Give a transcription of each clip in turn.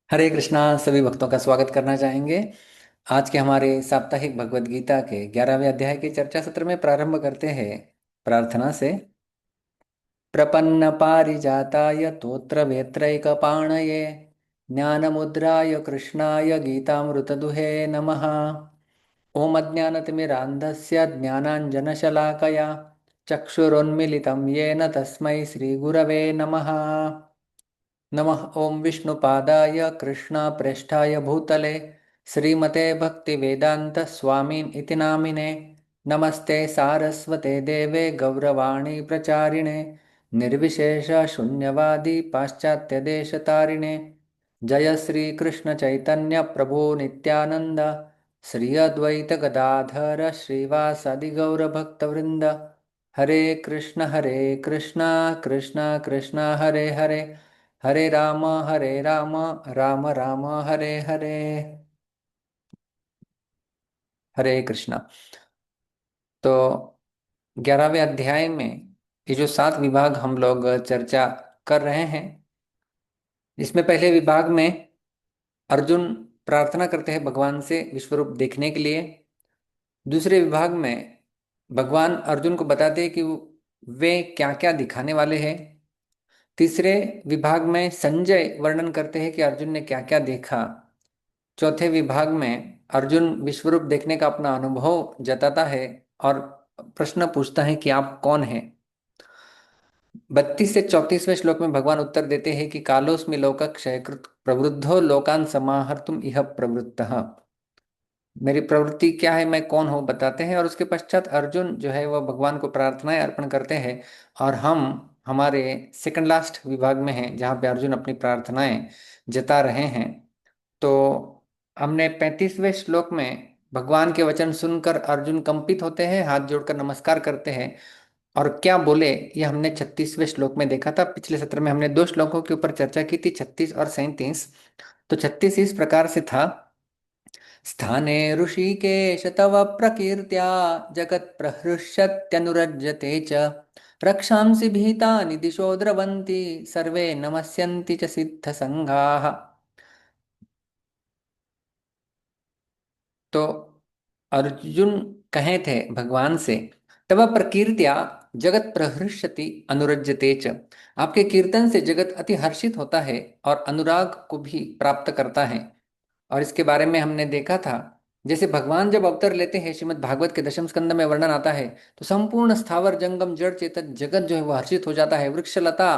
हरे कृष्णा। सभी भक्तों का स्वागत करना चाहेंगे। आज के हमारे साप्ताहिक भगवत गीता के 11वें अध्याय के चर्चा सत्र में प्रारंभ करते हैं प्रार्थना से। प्रपन्न पारिजाताय तोत्र वेत्रैकपाणये ज्ञानमुद्राय कृष्णाय गीतामृतदुहे नमः। ओम अज्ञानतिमिरान्धस्य ज्ञानाञ्जनशलाकया चक्षुरुन्मिलितं येन तस्मै श्रीगुरवे नमः। नमः ओं विष्णुपादाय कृष्णप्रेष्ठाय भूतले श्रीमते भक्तिवेदांत स्वामीन इति नामिने। नमस्ते सारस्वते देवे गौरवाणी प्रचारिणे निर्विशेष शून्यवादी पाश्चात्य देशतारिणे। जय श्री कृष्ण चैतन्य प्रभु नित्यानंद श्री अद्वैत गदाधर श्रीवासादि गौर भक्तवृंद। हरे कृष्ण कृष्ण कृष्ण हरे हरे हरे राम राम राम हरे हरे। हरे कृष्णा। तो 11वें अध्याय में ये जो 7 विभाग हम लोग चर्चा कर रहे हैं, इसमें पहले विभाग में अर्जुन प्रार्थना करते हैं भगवान से विश्वरूप देखने के लिए। दूसरे विभाग में भगवान अर्जुन को बताते हैं कि वे क्या क्या दिखाने वाले हैं। तीसरे विभाग में संजय वर्णन करते हैं कि अर्जुन ने क्या क्या देखा। चौथे विभाग में अर्जुन विश्वरूप देखने का अपना अनुभव जताता है और प्रश्न पूछता है कि आप कौन हैं। 32 से 34वें श्लोक में भगवान उत्तर देते हैं कि कालोस्मि लोक क्षयकृत प्रवृद्धो लोकान समाहर्तुम इह प्रवृत्तः। मेरी प्रवृत्ति क्या है, मैं कौन हूँ, बताते हैं। और उसके पश्चात अर्जुन जो है वह भगवान को प्रार्थनाएं अर्पण करते हैं। और हम हमारे सेकंड लास्ट विभाग में हैं जहाँ पे अर्जुन अपनी प्रार्थनाएं जता रहे हैं। तो हमने 35वें श्लोक में भगवान के वचन सुनकर अर्जुन कंपित होते हैं, हाथ जोड़कर नमस्कार करते हैं। और क्या बोले ये हमने 36वें श्लोक में देखा था। पिछले सत्र में हमने 2 श्लोकों के ऊपर चर्चा की थी, 36 और 37। तो 36 इस प्रकार से था। स्थाने ऋषिकेश तव प्रकीर्त्या जगत् प्रहृष्यत्यनुरज्यते च रक्षांसि भीतानि दिशो द्रवन्ति सर्वे नमस्यन्ति च सिद्धसंघाः। तो अर्जुन कहे थे भगवान से, तब प्रकीर्त्या जगत प्रहृष्यति अनुरज्यते च। आपके कीर्तन से जगत अति हर्षित होता है और अनुराग को भी प्राप्त करता है। और इसके बारे में हमने देखा था, जैसे भगवान जब अवतार लेते हैं, श्रीमद् भागवत के 10वें स्कंद में वर्णन आता है, तो संपूर्ण स्थावर जंगम जड़ चेतन जगत जो है वो हर्षित हो जाता है। वृक्षलता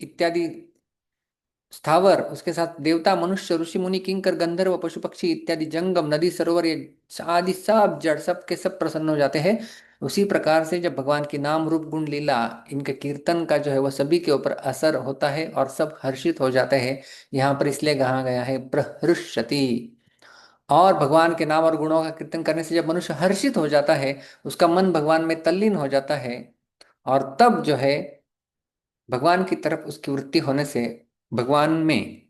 इत्यादि स्थावर, उसके साथ देवता मनुष्य ऋषि मुनि किंकर गंधर्व पशु पक्षी इत्यादि जंगम नदी सरोवर ये आदि सब जड़ सब के सब प्रसन्न हो जाते हैं। उसी प्रकार से जब भगवान की नाम रूप गुण लीला इनके कीर्तन का जो है वह सभी के ऊपर असर होता है और सब हर्षित हो जाते हैं। यहाँ पर इसलिए कहा गया है प्रहृष्यति। और भगवान के नाम और गुणों का कीर्तन करने से जब मनुष्य हर्षित हो जाता है, उसका मन भगवान में तल्लीन हो जाता है। और तब जो है भगवान की तरफ उसकी वृत्ति होने से भगवान में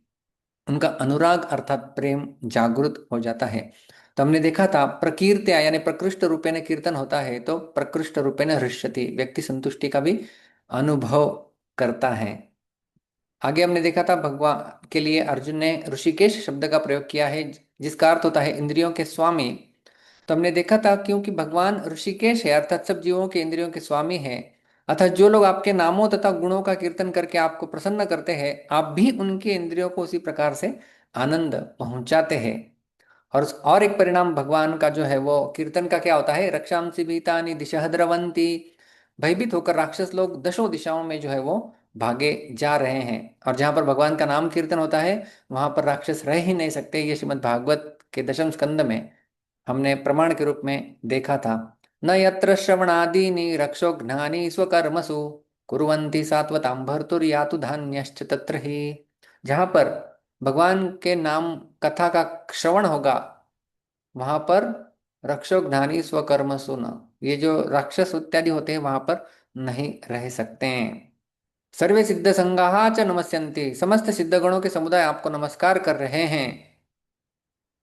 उनका अनुराग अर्थात प्रेम जागृत हो जाता है। तो हमने देखा था प्रकीर्त्या यानी प्रकृष्ट रूपेण कीर्तन होता है, तो प्रकृष्ट रूपेण हृष्यति, व्यक्ति संतुष्टि का भी अनुभव करता है। आगे हमने देखा था भगवान के लिए अर्जुन ने ऋषिकेश शब्द का प्रयोग किया है, जिसका अर्थ होता है इंद्रियों के स्वामी। तो हमने देखा था क्योंकि भगवान ऋषिकेश है अर्थात सब जीवों के इंद्रियों के स्वामी है। अर्थात जो लोग आपके नामों तथा गुणों का कीर्तन करके आपको प्रसन्न करते हैं, आप भी उनके इंद्रियों को उसी प्रकार से आनंद पहुंचाते हैं। और एक परिणाम भगवान का जो है वो कीर्तन का क्या होता है, रक्षांसि भीतानि दिशः द्रवन्ति। भयभीत होकर राक्षस लोग दशों दिशाओं में जो है वो भागे जा रहे हैं। और जहां पर भगवान का नाम कीर्तन होता है वहां पर राक्षस रह ही नहीं सकते। ये श्रीमद् भागवत के 10वें स्कंद में हमने प्रमाण के रूप में देखा था। न यत्र श्रवणादीनि रक्षो ज्ञानी स्वकर्मसु कुर्वन्ति सात्वतां भर्तुर्यातु धान्यश्च तत्र ही। जहाँ पर भगवान के नाम कथा का श्रवण होगा वहां पर रक्षो ज्ञानी स्वकर्मसु न, ये जो राक्षस इत्यादि होते हैं वहां पर नहीं रह सकते हैं। सर्वे सिद्ध संगाहा च नमस्यन्ति, समस्त सिद्ध गणों के समुदाय आपको नमस्कार कर रहे हैं।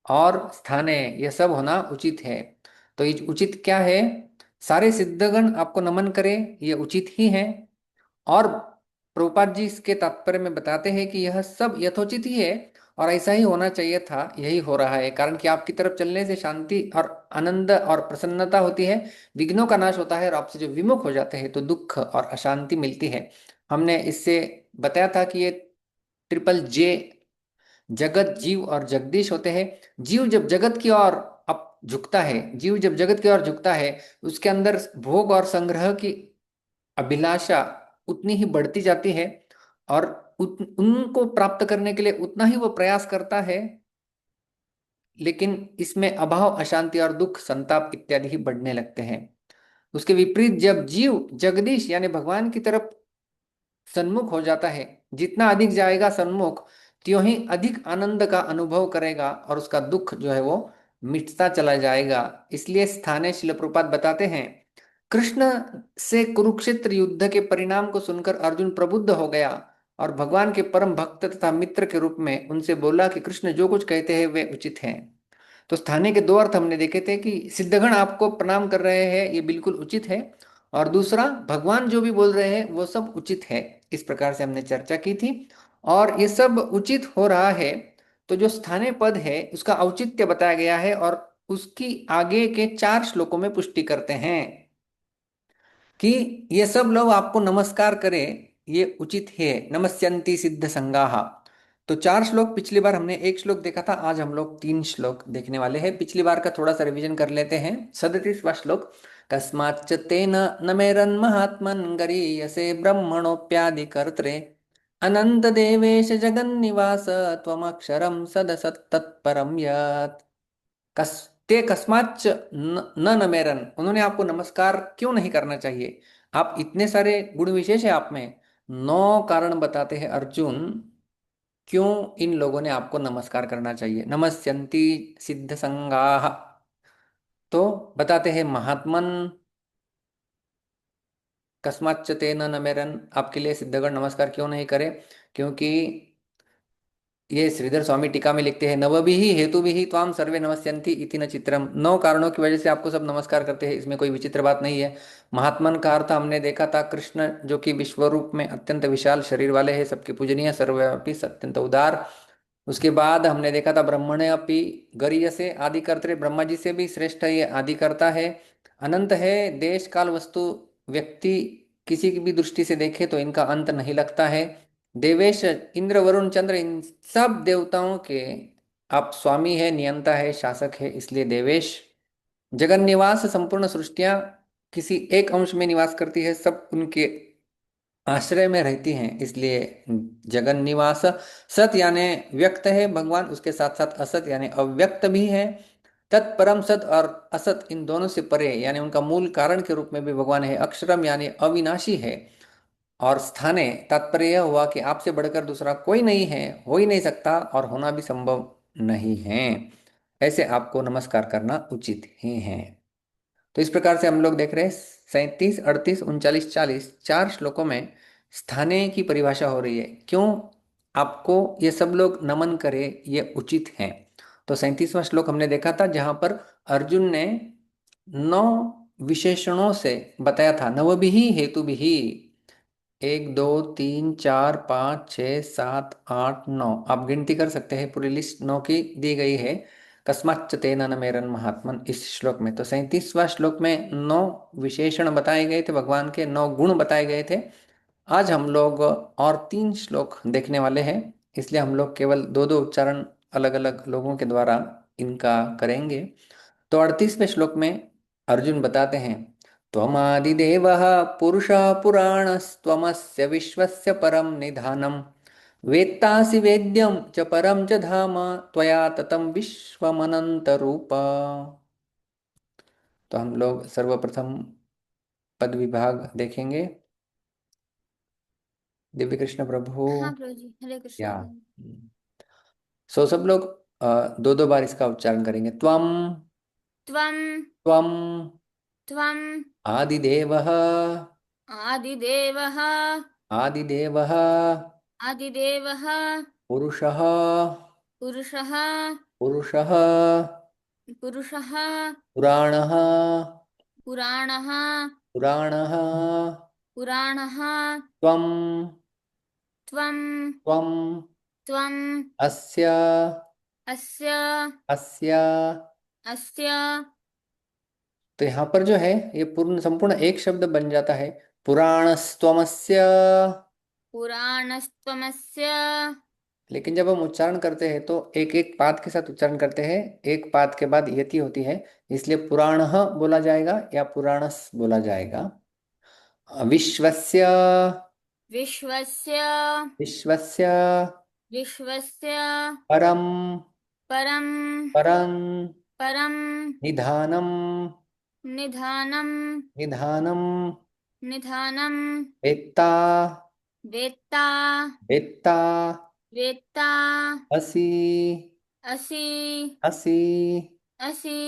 और स्थाने यह सब होना उचित है। तो ये उचित क्या है, सारे सिद्धगण आपको नमन करें ये उचित ही है। और प्रभुपाद जी इसके तात्पर्य में बताते हैं कि यह सब यथोचित ही है। और ऐसा ही होना चाहिए था, यही हो रहा है। कारण कि आपकी तरफ चलने से शांति और आनंद और प्रसन्नता होती है, विघ्नों का नाश होता है, और आपसे जो विमुख हो जाते हैं तो दुख और अशांति मिलती है। हमने इससे बताया था कि ये ट्रिपल जे, जगत, जीव और जगदीश होते हैं। जीव जब जगत की ओर अप झुकता है, जीव जब जगत की ओर झुकता है, उसके अंदर भोग और संग्रह की अभिलाषा उतनी ही बढ़ती जाती है, और उनको प्राप्त करने के लिए उतना ही वो प्रयास करता है। लेकिन इसमें अभाव, अशांति और दुख, संताप इत्यादि ही बढ़ने लगते हैं। उसके विपरीत जब जीव जगदीश यानी भगवान की तरफ सन्मुख हो जाता है, जितना अधिक जाएगा सन्मुख, त्यों ही अधिक आनंद का अनुभव करेगा, और उसका दुख जो है वो मिटता चला जाएगा। इसलिए स्थाने शिल प्रभुपाद बताते हैं, कृष्ण से कुरुक्षेत्र युद्ध के परिणाम को सुनकर अर्जुन प्रबुद्ध हो गया, और भगवान के परम भक्त तथा मित्र के रूप में उनसे बोला कि कृष्ण जो कुछ कहते हैं वे उचित हैं। तो स्थाने के दो अर्थ हमने देखे थे, कि सिद्धगण आपको प्रणाम कर रहे हैं ये बिल्कुल उचित है, और दूसरा भगवान जो भी बोल रहे हैं वो सब उचित है। इस प्रकार से हमने चर्चा की थी, और ये सब उचित हो रहा है। तो जो स्थानीय पद है उसका औचित्य बताया गया है, और उसकी आगे के 4 श्लोकों में पुष्टि करते हैं कि ये सब लोग आपको नमस्कार करें, ये उचित है। नमस्यन्ति सिद्ध संगाहा। तो 4 श्लोक, पिछली बार हमने 1 श्लोक देखा था, आज हम लोग 3 श्लोक देखने वाले हैं। पिछली बार का थोड़ा सा रिवीजन कर लेते हैं। 37वां श्लोक। कस्माच्च तेन न मेरन् महात्मन् गरीयसे ब्रह्मणोऽप्यादि कर्त्रे अनंत देवेश जगन्निवास त्वमक्षरं सदसत्तत्परं यत्। ते कस्माच्च न नमेरन, उन्होंने आपको नमस्कार क्यों नहीं करना चाहिए? आप इतने सारे गुण विशेष है आप में। 9 कारण बताते हैं अर्जुन, क्यों इन लोगों ने आपको नमस्कार करना चाहिए। नमस्यन्ति सिद्ध संगाः, तो बताते हैं महात्मन कस्माच्च तेन नमेरन, आपके लिए सिद्धगण नमस्कार क्यों नहीं करे? क्योंकि ये श्रीधर स्वामी टीका में लिखते हैं, नवभिः हेतुभिः त्वां सर्वे नमस्यन्ति इति न चित्रम। 9 कारणों की वजह से आपको सब नमस्कार करते हैं, इसमें कोई विचित्र बात नहीं है। महात्मन का अर्थ हमने देखा था, कृष्ण जो कि विश्व रूप में अत्यंत विशाल शरीर वाले हैं, सबके पूजनीय, सर्वव्यापी, अत्यंत उदार। उसके बाद हमने देखा था ब्रह्मणे अपि गरीयसे आदि कर्ता, ब्रह्मा जी से भी श्रेष्ठ है, ये आदि करता है। अनंत है, देश काल वस्तु व्यक्ति किसी की भी दृष्टि से देखे तो इनका अंत नहीं लगता है। देवेश, इंद्र वरुण चंद्र, इन सब देवताओं के आप स्वामी है, नियंता है, शासक है, इसलिए देवेश। जगन निवास, संपूर्ण सृष्टियां किसी एक अंश में निवास करती है, सब उनके आश्रय में रहती हैं, इसलिए जगन निवास। सत यानी व्यक्त है भगवान, उसके साथ साथ असत यानी अव्यक्त भी है। तत्परम, सत और असत इन दोनों से परे यानी उनका मूल कारण के रूप में भी भगवान है। अक्षरम यानी अविनाशी है। और स्थाने, तात्पर्य यह हुआ कि आपसे बढ़कर दूसरा कोई नहीं है, हो ही नहीं सकता, और होना भी संभव नहीं है। ऐसे आपको नमस्कार करना उचित ही है। तो इस प्रकार से हम लोग देख रहे हैं 37, 38, 39, 40, 4 श्लोकों में स्थाने की परिभाषा हो रही है, क्यों आपको ये सब लोग नमन करें, ये उचित है। तो 37वां श्लोक हमने देखा था, जहां पर अर्जुन ने 9 विशेषणों से बताया था, नवभिः हेतुभिः। 1, 2, 3, 4, 5, 6, 7, 8, 9, आप गिनती कर सकते हैं, पूरी लिस्ट 9 की दी गई है। कस्माच्च तेन न मेरन महात्मन, इस श्लोक में। तो 37वां श्लोक में 9 विशेषण बताए गए थे, भगवान के 9 गुण बताए गए थे। आज हम लोग और 3 श्लोक देखने वाले हैं, इसलिए हम लोग केवल दो दो उच्चारण अलग अलग लोगों के द्वारा इनका करेंगे। तो 38वें श्लोक में अर्जुन बताते हैं, त्वमादिदेवः पुरुषः पुराणस्त्वमस्य विश्वस्य परम निधानम वेत्तासि वेद्यं च परम च धाम त्वया ततं विश्वमनंत रूप। तो हम लोग सर्वप्रथम पद विभाग देखेंगे। दिव्य कृष्ण प्रभु। हाँ प्रभु जी, हरे या कृष्णा। सो सब लोग दो दो बार इसका उच्चारण करेंगे। त्वम, त्वं त्वम त्वं आदिदेवः, आदिदेवः आदिदेवः आदिदेवः पुरुषः, पुरुषः पुरुषः पुरुषः पुराणः, पुराणः पुराणः पुराणः त्वं, त्वं त्वं त्वम् अस्य अस्य अस्य। अस्य तो यहाँ पर जो है ये पूर्ण संपूर्ण एक शब्द बन जाता है, पुराणस्त्वमस्य। पुराणस्त्वमस्य। लेकिन जब हम उच्चारण करते हैं तो एक एक पाद के साथ उच्चारण करते हैं, एक पाद के बाद यति होती है, इसलिए पुराणः बोला जाएगा या पुराणस बोला जाएगा। विश्वस्य विश्वस्य विश्वस्य विश्वस्य परम परम परम परम निधानम निधानम निधानम निधानम वेत्ता वेत्ता वेत्ता वेत्ता असि असि असि। असि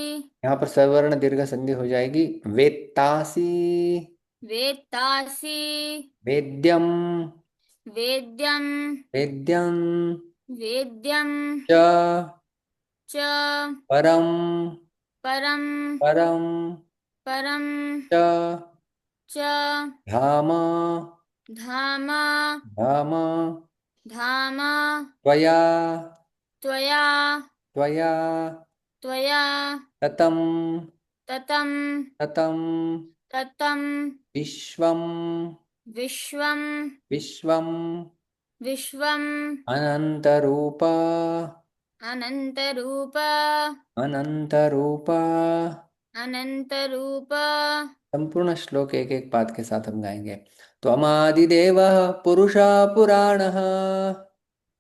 यहाँ पर सवर्ण दीर्घ संधि हो जाएगी, वेत्तासि वेत्तासि वेद्यम वेद्यं वेद्यं वेद्यं च च परम परम परम परम च च धाम धाम धाम धाम त्वया त्वया त्वया त्वया ततं ततं ततं ततं विश्वं विश्वं विश्वम् विश्वम् अनन्तरूप अनन्तरूप अनन्तरूप। अनन्तरूप। संपूर्ण श्लोक एक एक पाद के साथ हम गाएंगे। त्वमादिदेवः पुरुषः पुराणः,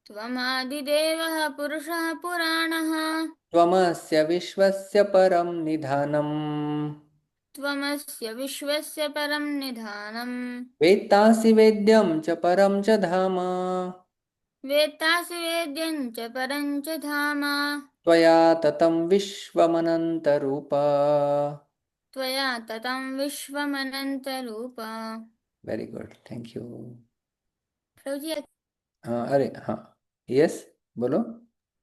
त्वमादिदेवः पुरुषः पुराणः, त्वमस्य विश्वस्य परं निधानम्, त्वमस्य विश्वस्य परं निधानम्, वेत्तासि वेद्यं च परं च धाम, वेत्तासि वेद्यं च परं च धाम, त्वया ततं विश्वमनन्तरूप। त्वया ततं विश्वमनन्तरूप। Very good, thank you. प्रभु जी, हाँ, अरे हाँ, यस, बोलो।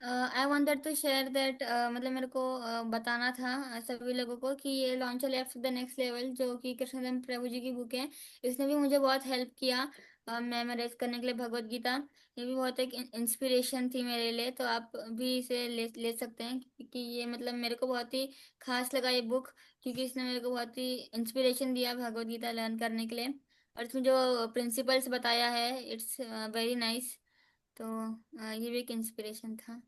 I wanted to share that, मतलब मेरे को बताना था सभी लोगों को कि ये launch left the next level जो कि कृष्णचंद्र प्रभु जी की बुक है, इसने भी मुझे बहुत हेल्प किया मेमोराइज करने के लिए भगवत गीता। ये भी बहुत एक इंस्पिरेशन थी मेरे लिए, तो आप भी इसे ले सकते हैं क्योंकि ये मतलब मेरे को बहुत ही खास लगा ये बुक, क्योंकि इसने मेरे को बहुत ही इंस्पिरेशन दिया भगवत गीता लर्न करने के लिए, और इसमें जो प्रिंसिपल्स बताया है इट्स वेरी नाइस। तो ये भी एक इंस्पिरेशन था।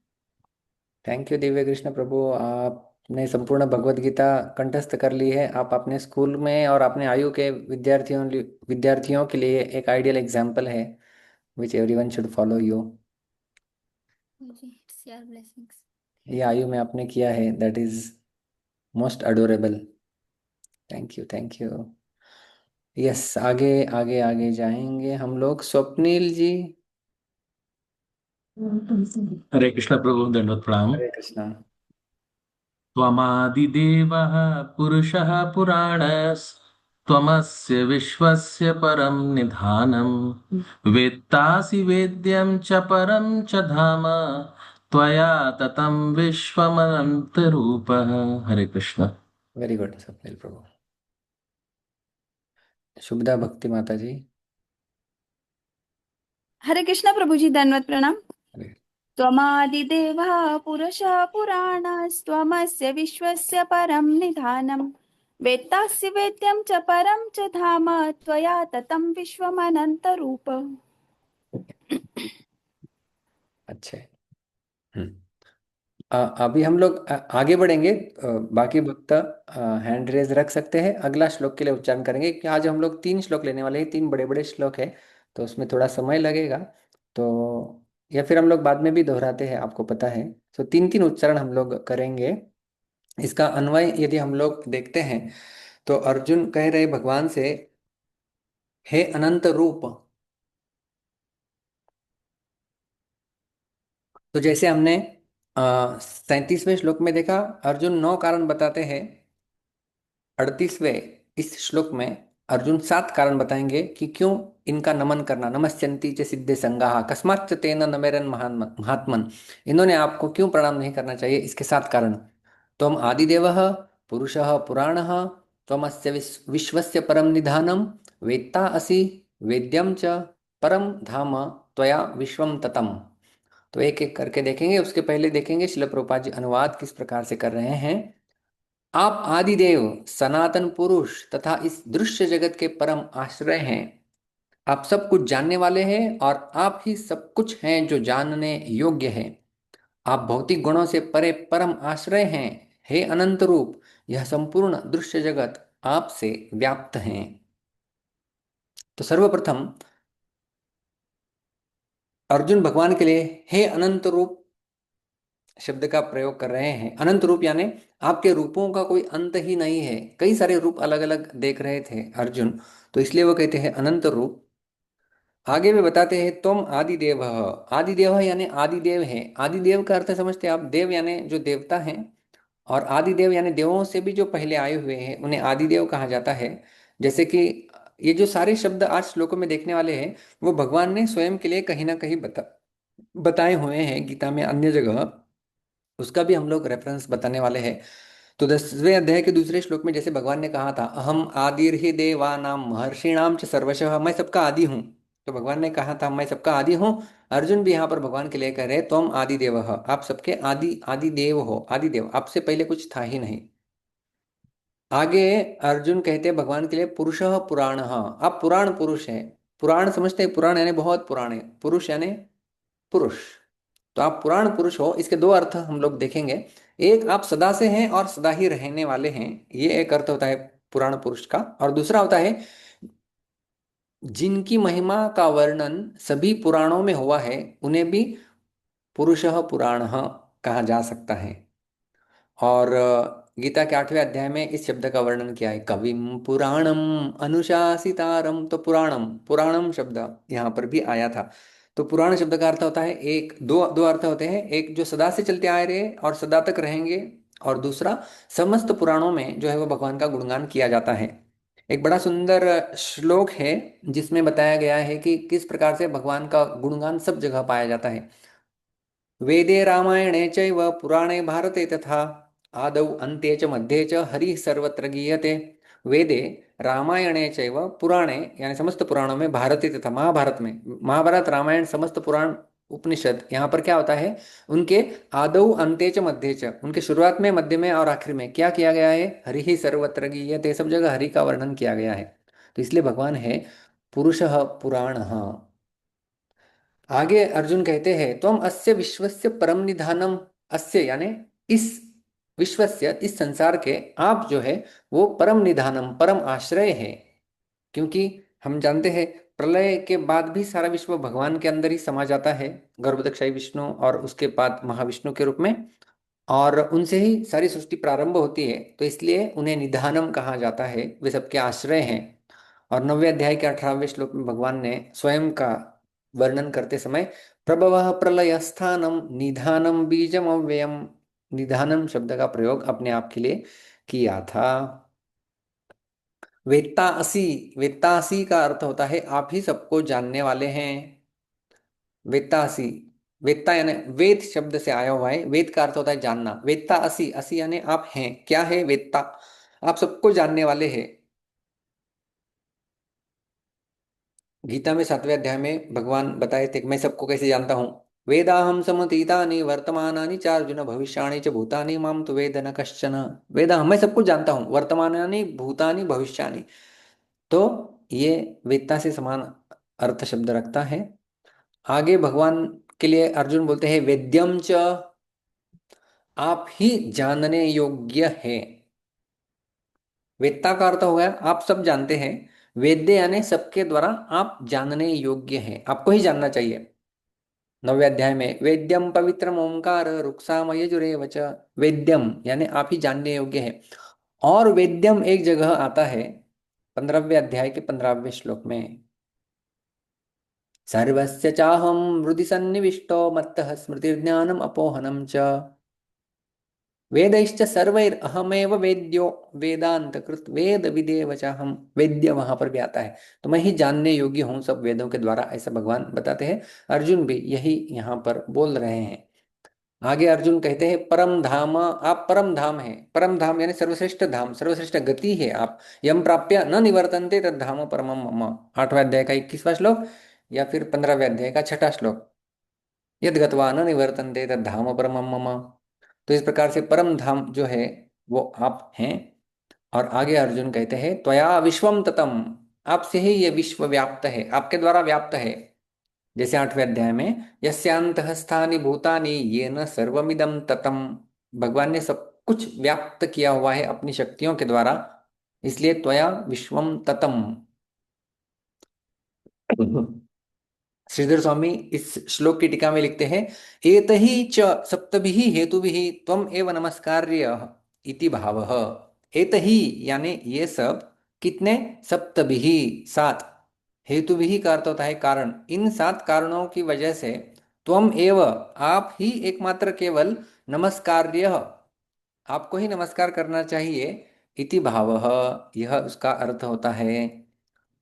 थैंक यू दिव्य कृष्ण प्रभु, आपने संपूर्ण भगवत गीता कंठस्थ कर ली है। आप अपने स्कूल में और अपने आयु के विद्यार्थियों के लिए एक आइडियल एग्जाम्पल है, which everyone should follow you. जी, इट्स योर ब्लेसिंग्स। ये आयु में आपने किया है, that is most adorable. Thank you, thank you. Yes, आगे आगे आगे जाएंगे हम लोग। स्वप्निल जी। हरे कृष्ण प्रभु, दंडवत प्रणाम। हरे कृष्णा। त्वमादिदेवः पुरुषः पुराणस्त्वमस्य विश्वस्य परं निधानम्, वेत्तासि वेद्यं च परं च धाम, त्वया ततं विश्वमनन्तरूपः। हरे कृष्ण। वेरी गुड स्वप्निल प्रभु। शुभदा भक्ति माता जी। हरे कृष्ण प्रभु जी, दंडवत प्रणाम। हरे। त्वमादिदेवः पुरुषः पुराणस्त्वमस्य विश्वस्य परं निधानम्, वेत्तासि वेद्यं च परं च धाम, त्वया ततं विश्वमनन्तरूप। अच्छे। हम्म। अभी हम लोग आगे बढ़ेंगे। बाकी भक्त हैंड रेज रख सकते हैं, अगला श्लोक के लिए उच्चारण करेंगे कि आज हम लोग 3 श्लोक लेने वाले हैं, 3 बड़े बड़े श्लोक है, तो उसमें थोड़ा समय लगेगा। तो या फिर हम लोग बाद में भी दोहराते हैं, आपको पता है। तो 3 3 उच्चारण हम लोग करेंगे। इसका अन्वय यदि हम लोग देखते हैं तो अर्जुन कह रहे भगवान से, हे अनंत रूप। तो जैसे हमने 37वें श्लोक में देखा, अर्जुन 9 कारण बताते हैं। 38वें इस श्लोक में अर्जुन 7 कारण बताएंगे कि क्यों इनका नमन करना। नमस्यन्ति च सिद्धे संगाः कस्माच्च तेन नमेरन महात्मन। इन्होंने आपको क्यों प्रणाम नहीं करना चाहिए, इसके 7 कारण। त्वम आदिदेवः पुरुषः पुराणः, त्वमस्य विश्वस्य परम निधानम, वेत्ता असि वेद्यम च परम धाम, त्वया विश्वम ततम। तो एक एक करके देखेंगे। उसके पहले देखेंगे शिल प्रभुपाद जी अनुवाद किस प्रकार से कर रहे हैं। आप आदिदेव सनातन पुरुष तथा इस दृश्य जगत के परम आश्रय हैं। आप सब कुछ जानने वाले हैं और आप ही सब कुछ हैं जो जानने योग्य है। आप भौतिक गुणों से परे परम आश्रय हैं। हे अनंत रूप, यह संपूर्ण दृश्य जगत आपसे व्याप्त हैं। तो सर्वप्रथम अर्जुन भगवान के लिए हे अनंत रूप शब्द का प्रयोग कर रहे हैं। अनंत रूप यानी आपके रूपों का कोई अंत ही नहीं है। कई सारे रूप अलग अलग देख रहे थे अर्जुन, तो इसलिए वो कहते हैं अनंत रूप। आगे वे बताते हैं तुम आदिदेव। आदिदेव यानी आदिदेव है। आदिदेव का अर्थ समझते हैं आप? देव यानी जो देवता हैं, और आदिदेव यानी देवों से भी जो पहले आए हुए हैं उन्हें आदिदेव कहा जाता है। जैसे कि ये जो सारे शब्द आज श्लोकों में देखने वाले हैं वो भगवान ने स्वयं के लिए कहीं ना कहीं बताए हुए हैं गीता में अन्य जगह। उसका भी हम लोग रेफरेंस बताने वाले हैं। तो 10वें अध्याय के दूसरे श्लोक में जैसे भगवान ने कहा था अहम आदिर्हि देवानाम महर्षिणाम च सर्वशः, मैं सबका आदि हूँ। तो भगवान ने कहा था मैं सबका आदि हूँ। अर्जुन भी यहाँ पर भगवान के लिए कह रहे हैं तुम आदि देव, आप सबके आदि आदि देव हो। आदि देव, आपसे पहले कुछ था ही नहीं। आगे अर्जुन कहते हैं भगवान के लिए पुरुषः पुराण, आप पुराण पुरुष हैं। पुराण समझते हैं? पुराण यानी बहुत पुराने, पुरुष यानी पुरुष। तो आप पुराण पुरुष हो, इसके दो अर्थ हम लोग देखेंगे। एक, आप सदा से हैं और सदा ही रहने वाले हैं, ये एक अर्थ होता है पुराण पुरुष का। और दूसरा होता है जिनकी महिमा का वर्णन सभी पुराणों में हुआ है उन्हें भी पुरुषः पुराणः कहा जा सकता है। और गीता के 8वें अध्याय में इस शब्द का वर्णन किया है, कविम पुराणम अनुशासितारम। तो पुराणम, पुराणम शब्द यहाँ पर भी आया था। तो पुराण शब्द का अर्थ होता है, एक दो दो अर्थ होते हैं, एक जो सदा से चलते आए रहे और सदा तक रहेंगे, और दूसरा समस्त पुराणों में जो है वो भगवान का गुणगान किया जाता है। एक बड़ा सुंदर श्लोक है जिसमें बताया गया है कि किस प्रकार से भगवान का गुणगान सब जगह पाया जाता है। वेदे रामायणे चैव पुराणे भारते तथा आदौ अन्ते च मध्ये च हरिः सर्वत्र गीयते। वेदे रामायणे चैव पुराणे यानी समस्त पुराणों में, भारते तथा महाभारत में, महाभारत रामायण समस्त पुराण उपनिषद, यहाँ पर क्या होता है उनके आदौ अन्ते च मध्ये च, उनके शुरुआत में मध्य में और आखिर में क्या किया गया है, हरि ही सर्वत्र गीयते, सब जगह हरि का वर्णन किया गया है। तो इसलिए भगवान है पुरुषः पुराणः। आगे अर्जुन कहते हैं तुम अस्य विश्वस्य परम निधानम। अस्य यानी इस विश्वस्य, इस संसार के, आप जो है वो परम निधानम परम आश्रय है। क्योंकि हम जानते हैं प्रलय के बाद भी सारा विश्व भगवान के अंदर ही समा जाता है, गर्भदक्षाई विष्णु और उसके बाद महाविष्णु के रूप में, और उनसे ही सारी सृष्टि प्रारंभ होती है। तो इसलिए उन्हें निधानम कहा जाता है, वे सबके आश्रय हैं। और 9वें अध्याय के 18वें श्लोक में भगवान ने स्वयं का वर्णन करते समय प्रभवः प्रलय स्थानम निधानम बीजम अव्ययम, निधानम शब्द का प्रयोग अपने आप के लिए किया था। वेत्तासी, वेत्तासी का अर्थ होता है आप ही सबको जानने वाले हैं। वेत्तासी, वेत्ता यानी वेद शब्द से आया हुआ है। वेद का अर्थ होता है जानना। वेत्ता असी, असी यानी आप हैं। क्या है वेत्ता? आप सबको जानने वाले हैं। गीता में 7वें अध्याय में भगवान बताए थे कि मैं सबको कैसे जानता हूँ। वेदाहम समतीतानि वर्तमानानि च अर्जुन भविष्याणि च भूतानि माम तु वेद न कश्चन। वेदा, मैं सबको जानता हूँ, वर्तमानानि भूतानि भविष्याणि। तो ये वेदता से समान अर्थ शब्द रखता है। आगे भगवान के लिए अर्जुन बोलते हैं वेद्यम च, आप ही जानने योग्य है। वेत्ता का अर्थ हो गया आप सब जानते हैं, वेद्य यानी सबके द्वारा आप जानने योग्य हैं, आपको ही जानना चाहिए। 9वें अध्याय में वेद्यम पवित्रम ओंकार रुक्साम यजुरेव च, वेद्यम यानी आप ही जानने योग्य है। और वेद्यम एक जगह आता है 15वें अध्याय के 15वें श्लोक में, सर्वस्य चाहम हृदि सन्निविष्टो मत्तः स्मृतिर्ज्ञानम अपोहनम च वेदैश्च सर्वैरहमेव वेद्यो वेदांत कृत वेद विदेव चाहम। वेद्य वहां पर भी आता है, तो मैं ही जानने योग्य हूं सब वेदों के द्वारा, ऐसा भगवान बताते हैं। अर्जुन भी यही यहाँ पर बोल रहे हैं। आगे अर्जुन कहते हैं परम धाम, आप परम धाम है। परम धाम यानी सर्वश्रेष्ठ धाम, सर्वश्रेष्ठ गति है आप। यम प्राप्य न निवर्तन्ते तद धाम परमम मम। 8वें अध्याय का 21वां श्लोक या फिर 15वें अध्याय का 6ठा श्लोक। यद गत्वा न निवर्तन्ते तद्धाम परमं मम। तो इस प्रकार से परम धाम जो है वो आप हैं। और आगे अर्जुन कहते हैं त्वया विश्वम ततम, आपसे ही ये विश्व व्याप्त है, आपके द्वारा व्याप्त है। जैसे 8वें अध्याय में यस्यांतः स्थानि भूतानि येन सर्वमिदं ततम, भगवान ने सब कुछ व्याप्त किया हुआ है अपनी शक्तियों के द्वारा, इसलिए त्वया विश्वम ततम। श्रीधर स्वामी इस श्लोक की टीका में लिखते हैं एतहि च सप्तभिः हेतुभिः त्वम एव नमस्कार्य इति भावः। एतहि यानी ये सब, कितने, सप्तभिः, 7, हेतुभिः का अर्थ होता है कारण, इन 7 कारणों की वजह से त्वम एव, आप ही एकमात्र केवल, नमस्कार्य, आपको ही नमस्कार करना चाहिए, इति भावः, यह उसका अर्थ होता है।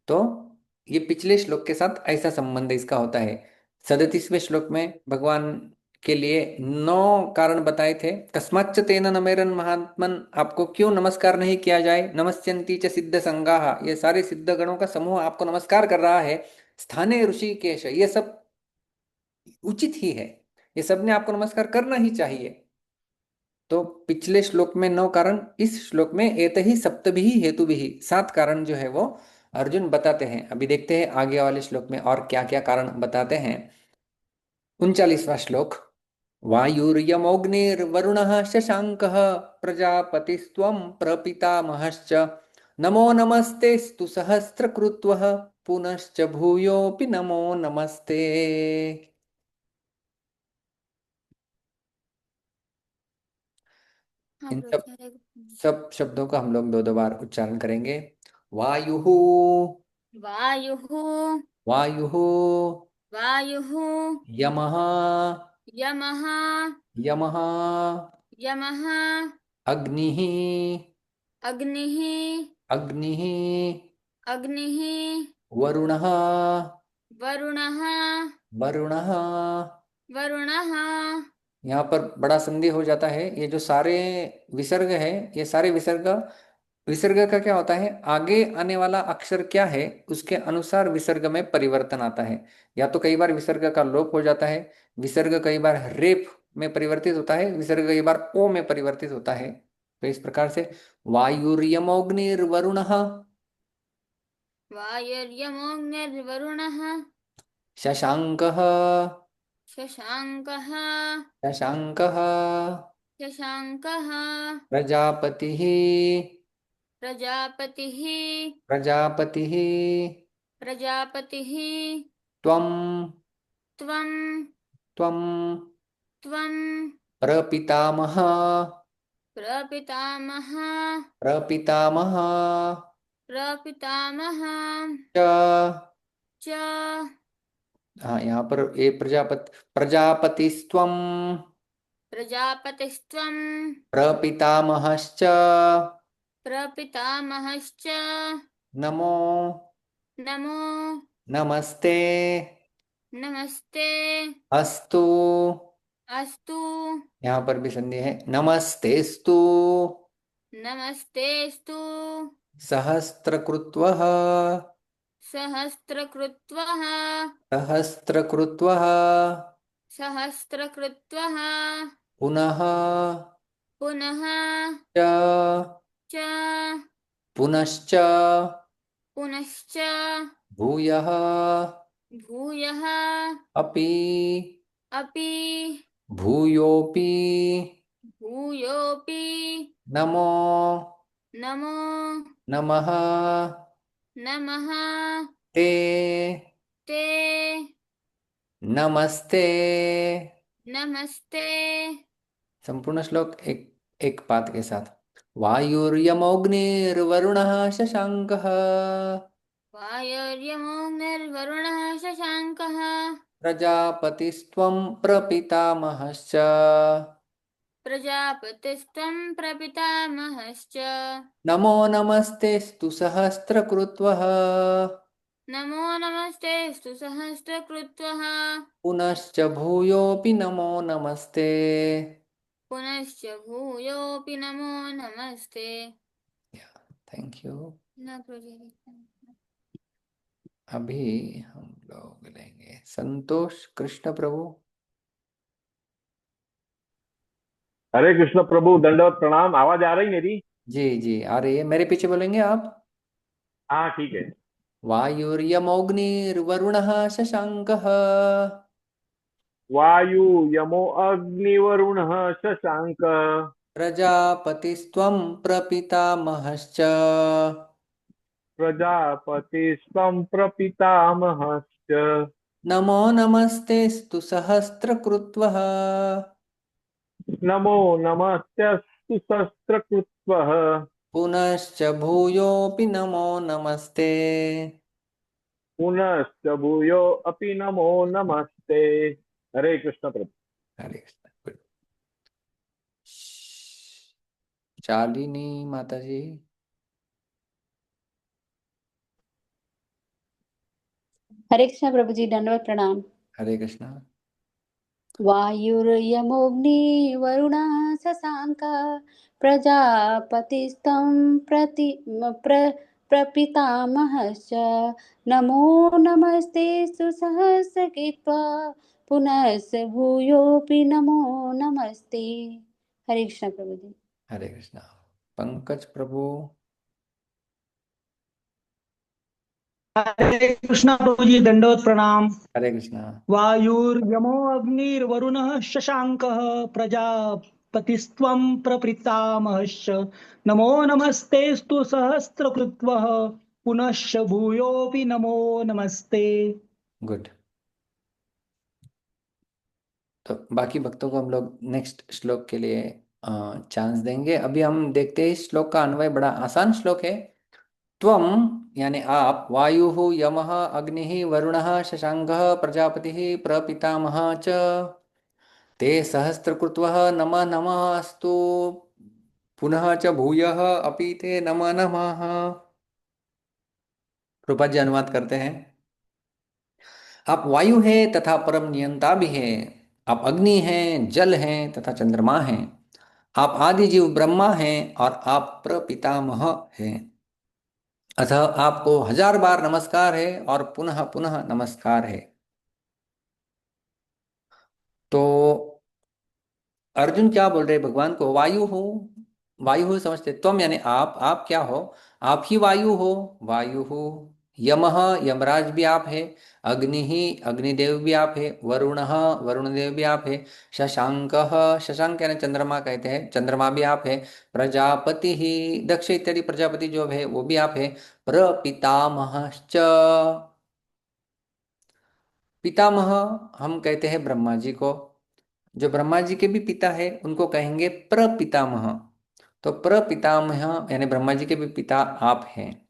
तो ये पिछले श्लोक के साथ ऐसा संबंध इसका होता है। 37वें श्लोक में भगवान के लिए 9 कारण बताए थे। कस्माच्च तेन नमेरन महात्मन, आपको क्यों नमस्कार नहीं किया जाए। नमस्यन्ति च सिद्ध संगाः, ये सारे सिद्ध गणों का समूह आपको नमस्कार कर रहा है। स्थाने ऋषिकेश, ये सब उचित ही है, ये सब ने आपको नमस्कार करना ही चाहिए। तो पिछले श्लोक में 9 कारण, इस श्लोक में एत ही सप्तभिः हेतुभिः, 7 कारण जो है वो अर्जुन बताते हैं। अभी देखते हैं आगे वाले श्लोक में और क्या क्या कारण बताते हैं। 39वां श्लोक, वायुर्यमोऽग्निर्वरुणः शशाङ्कः प्रजापतिस्त्वं प्रपितामहश्च नमो नमस्तेस्तु सहस्रकृत्वः पुनश्च भूयोऽपि नमो नमस्ते। हाँ इन प्रभु सब जी, हरे कृष्ण। सब शब्दों का हम लोग 2 2 बार उच्चारण करेंगे। वायु, वायुः वायु, वायुः यमः, यमः यमः, यमः अग्निः, अग्निः अग्निः, अग्निः वरुणः, वरुणः वरुणः। वरुणः। यहाँ पर बड़ा संधि हो जाता है। ये जो सारे विसर्ग है, ये सारे विसर्ग, विसर्ग का क्या होता है, आगे आने वाला अक्षर क्या है उसके अनुसार विसर्ग में परिवर्तन आता है। या तो कई बार विसर्ग का लोप हो जाता है, विसर्ग कई बार रेप में परिवर्तित होता है, विसर्ग कई बार ओ में परिवर्तित होता है। तो इस प्रकार से वायुर्यमोऽग्निर्वरुणः वायुर्यमोऽग्निर्वरुणः शशाङ्कः, शशाङ्कः शशाङ्कः शशाङ्कः प्रजापतिः, प्रजापतिः प्रजापतिः प्रजापतिः त्वं, त्वं त्वं त्वं प्रपितामह, प्रपितामह प्रपितामह प्रपितामह च। च हाँ, यहाँ पर ये प्रजापतिस्त्वं प्रजापतिस्त्वं प्रपितामहश्च प्रपितामहश्च नमो नमो नमस्ते नमस्ते अस्तु। अस्तु। यहाँ पर भी संधि है, नमस्तेस्तु नमस्तेस्तु सहस्त्रकृत्वः, सहस्रकृत्वः सहस्त्रकृत्वः सहस्रकृत्वः पुनः पुनः च, च पुनश्च पुनश्च भूयः भूयः अपि अपि भूयोऽपि भूयोऽपि नमो नमो नमः नमः ते ते नमस्ते। नमस्ते। संपूर्ण श्लोक एक एक पाद के साथ। वायुर्यमोऽग्निर्वरुणः शशाङ्कः वायुर्यमोऽग्निर्वरुणः शशाङ्कः प्रजापतिस्त्वं प्रपितामहश्च प्रजापतिस्त्वं प्रपितामहश्च नमो नमस्तेस्तु सहस्रकृत्वः नमो नमस्तेस्तु सहस्रकृत्वः पुनश्च भूयोऽपि नमो नमस्ते। पुनश्च भूयोऽपि नमो नमस्ते। Thank you. न प्रोजेक्ट। अभी हम लोग लेंगे संतोष कृष्ण प्रभु। हरे कृष्ण प्रभु, दंडवत प्रणाम। आवाज आ रही मेरी? जी जी आ रही है, मेरे पीछे बोलेंगे आप। हाँ ठीक है। वायुर्यमोऽग्निर्वरुणः शशाङ्कः वायु यमो अग्निवरुण शशांक। प्रजापतिस्त्वं प्रपितामहश्च। प्रजापतिस्त्वं प्रपितामहश्च। नमो नमस्तेस्तु सहस्रकृत्वः नमो नमस्तेऽस्तु सहस्रकृत्वः। पुनश्च भूयोऽपि नमो नमस्ते। पुनश्च भूयो अपि नमो नमस्ते। हरे कृष्ण प्रभु। हरे कृष्ण। गुड। शालिनी माता जी। हरे कृष्ण प्रभु जी, दंडवत प्रणाम। हरे कृष्ण। वायुर्यमोऽग्निर्वरुणः शशाङ्कः प्रजापतिस्तं प्रपितामहश्च। नमो नमस्ते सुसहस्रकृत्वा पुनः भूयोऽपि नमो नमस्ते। हरे कृष्ण प्रभु जी। हरे कृष्ण। पंकज प्रभु। हरे कृष्णा प्रभु जी, दंडवत प्रणाम। हरे कृष्ण। वायुर्यमो अग्निर्वरुणः शशाङ्कः प्रजापतिस्त्वं प्रपितामहश्च। नमो नमस्तेस्तु सहस्रकृत्वः पुनश्च भूयोऽपि नमो नमस्ते। गुड। तो बाकी भक्तों को हम लोग नेक्स्ट श्लोक के लिए चांस देंगे। अभी हम देखते हैं इस श्लोक का अन्वय, बड़ा आसान श्लोक है। त्वम यानी आप, वायु यमः अग्नि वरुणः शशांकः प्रजापति प्रपितामह च, ते सहस्रकृत्वः नमः नमः अस्तु, पुनः च भूयः अपि ते नमः नमः। रूपा जी अनुवाद करते हैं। आप वायु हैं तथा परम नियंता भी हैं। आप अग्नि हैं, जल हैं तथा चंद्रमा हैं। आप आदि जीव ब्रह्मा हैं और आप प्रपितामह हैं। अतः आपको हजार बार नमस्कार है और पुनः पुनः नमस्कार है। तो अर्जुन क्या बोल रहे हैं भगवान को? वायु हो, वायु हो समझते। त्वम यानी आप क्या हो? आप ही वायु हो, वायु हो। यमः यमराज भी आप है। अग्नि ही अग्निदेव भी आप है। वरुणः वरुण देव भी आप है। शशांकः शशांक यानी चंद्रमा कहते हैं, चंद्रमा भी आप है। प्रजापति ही दक्ष इत्यादि प्रजापति जो है वो भी आप है। प्रपितामहश्च, पितामह हम कहते हैं ब्रह्मा जी को। जो ब्रह्मा जी के भी पिता है उनको कहेंगे प्रपितामह। तो प्रपितामह यानी ब्रह्मा जी के भी पिता आप हैं।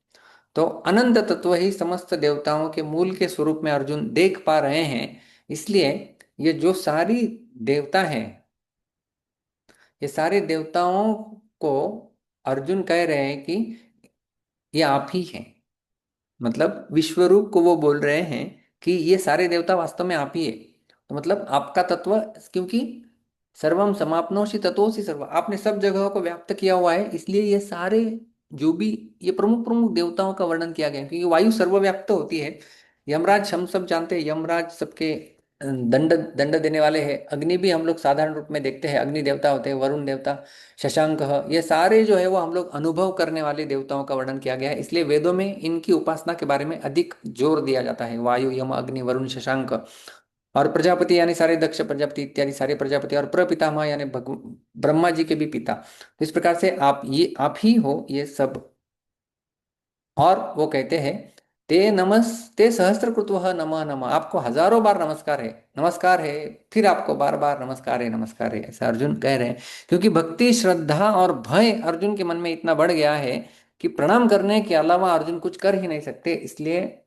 तो अनंत तत्व ही समस्त देवताओं के मूल के स्वरूप में अर्जुन देख पा रहे हैं। इसलिए ये जो सारी देवता हैं, ये सारे देवताओं को अर्जुन कह रहे हैं कि ये आप ही हैं। मतलब विश्वरूप को वो बोल रहे हैं कि ये सारे देवता वास्तव में आप ही है। तो मतलब आपका तत्व, क्योंकि सर्वम समाप्नोषि ततोसि सर्व, आपने सब जगहों को व्याप्त किया हुआ है, इसलिए ये सारे जो भी ये प्रमुख प्रमुख देवताओं का वर्णन किया गया है। क्योंकि वायु सर्वव्याप्त होती है। यमराज हम सब जानते हैं, यमराज सबके दंड दंड देने वाले हैं। अग्नि भी हम लोग साधारण रूप में देखते हैं, अग्नि देवता होते हैं। वरुण देवता, शशांक, ये सारे जो है वो हम लोग अनुभव करने वाले देवताओं का वर्णन किया गया है। इसलिए वेदों में इनकी उपासना के बारे में अधिक जोर दिया जाता है। वायु यम अग्नि वरुण शशांक और प्रजापति यानी सारे दक्ष प्रजापति इत्यादि सारे प्रजापति, और प्रपितामह यानी ब्रह्मा जी के भी पिता। तो इस प्रकार से आप ही हो ये सब। और वो कहते हैं ते नमस्ते सहस्रकृतवः नमः नमः, आपको हजारों बार नमस्कार है, नमस्कार है, फिर आपको बार बार नमस्कार है, नमस्कार है, ऐसा अर्जुन कह रहे हैं। क्योंकि भक्ति श्रद्धा और भय अर्जुन के मन में इतना बढ़ गया है कि प्रणाम करने के अलावा अर्जुन कुछ कर ही नहीं सकते। इसलिए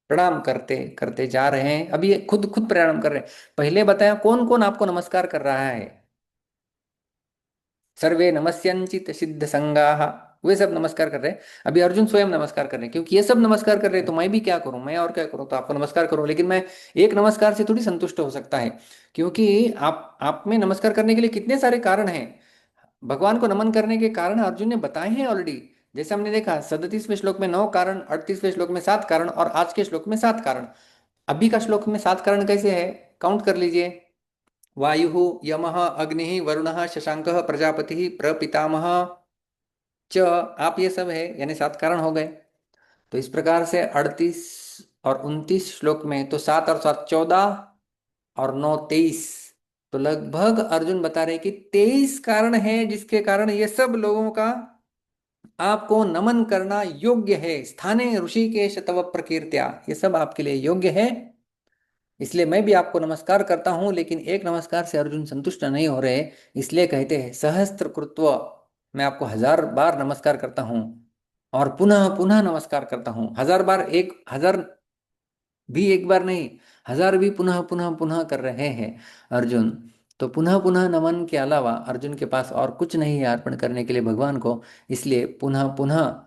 प्रणाम करते करते जा रहे हैं। अभी ये खुद खुद प्रणाम कर रहे हैं। पहले बताया कौन कौन आपको नमस्कार कर रहा है? सर्वे नमस्यंचित सिद्ध संगाः, वे सब नमस्कार कर रहे हैं। अभी अर्जुन स्वयं नमस्कार कर रहे हैं, क्योंकि ये सब नमस्कार कर रहे हैं तो मैं भी क्या करूं, मैं और क्या करूं, तो आपको नमस्कार करूं। लेकिन मैं एक नमस्कार से थोड़ी संतुष्ट हो सकता है, क्योंकि आप में नमस्कार करने के लिए कितने सारे कारण हैं। भगवान को नमन करने के कारण अर्जुन ने बताए हैं ऑलरेडी। जैसे हमने देखा 37वें श्लोक में 9 कारण, 38वें श्लोक में 7 कारण और आज के श्लोक में 7 कारण। अभी का श्लोक में 7 कारण कैसे है, काउंट कर लीजिए। वायुः यमः अग्निः वरुणः शशांकः प्रजापतिः प्रपितामहः च, आप ये सब है, यानी 7 कारण हो गए। तो इस प्रकार से 38 और 29 श्लोक में तो 7 और 7 14 और 9 23, तो लगभग अर्जुन बता रहे कि 23 कारण है जिसके कारण ये सब लोगों का आपको नमन करना योग्य है। स्थाने ऋषिकेश तव प्रकीर्त्या, ये सब आपके लिए योग्य है, इसलिए मैं भी आपको नमस्कार करता हूं। लेकिन एक नमस्कार से अर्जुन संतुष्ट नहीं हो रहे, इसलिए कहते हैं सहस्त्र कृत्व, मैं आपको 1000 बार नमस्कार करता हूं और पुनः पुनः नमस्कार करता हूं। 1000 बार, 1000 भी एक बार नहीं, 1000 भी पुनः पुनः पुनः कर रहे हैं अर्जुन। तो पुनः पुनः नमन के अलावा अर्जुन के पास और कुछ नहीं है अर्पण करने के लिए भगवान को, इसलिए पुनः पुनः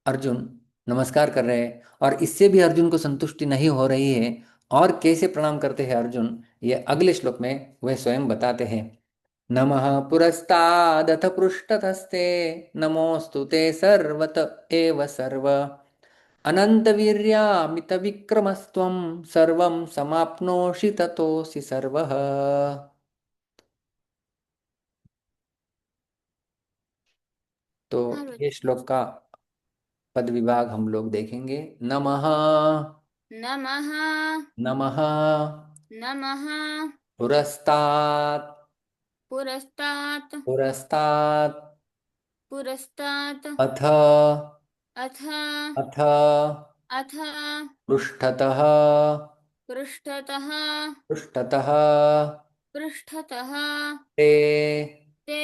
अर्जुन नमस्कार कर रहे हैं। और इससे भी अर्जुन को संतुष्टि नहीं हो रही है, और कैसे प्रणाम करते हैं अर्जुन, ये अगले श्लोक में वह स्वयं बताते हैं। नमः पुरस्तादथ पृष्ठतस्ते, नमोस्तु ते सर्वत एव सर्व, अनन्तवीर्यामितविक्रमस्त्वं, सर्वं समाप्नोषि ततोऽसि सर्वः। तो हाँ ये रोज। श्लोक का पद विभाग हम लोग देखेंगे। नमः, नमः नमः नमः पुरस्तात्, पुरस्तात् पुरस्तात् पुरस्तात् अथ, अथ अथ अथ पृष्ठतः, पृष्ठतः पृष्ठतः पृष्ठतः ते, ते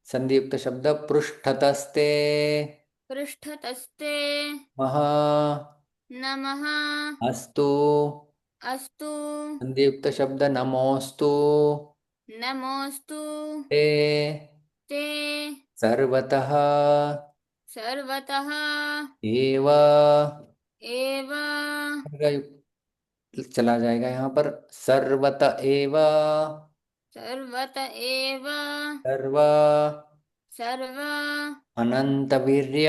संधियुक्त शब्द पृष्ठतस्ते, पृष्ठतस्ते मह नमः अस्तु, अस्तु संधियुक्त शब्द नमोस्तु, नमोस्तु ते ते सर्वतः सर्वतः एव, एव चला जाएगा यहाँ पर, सर्वत एव, सर्वत एव सर्व सर्व अनन्तवीर्य,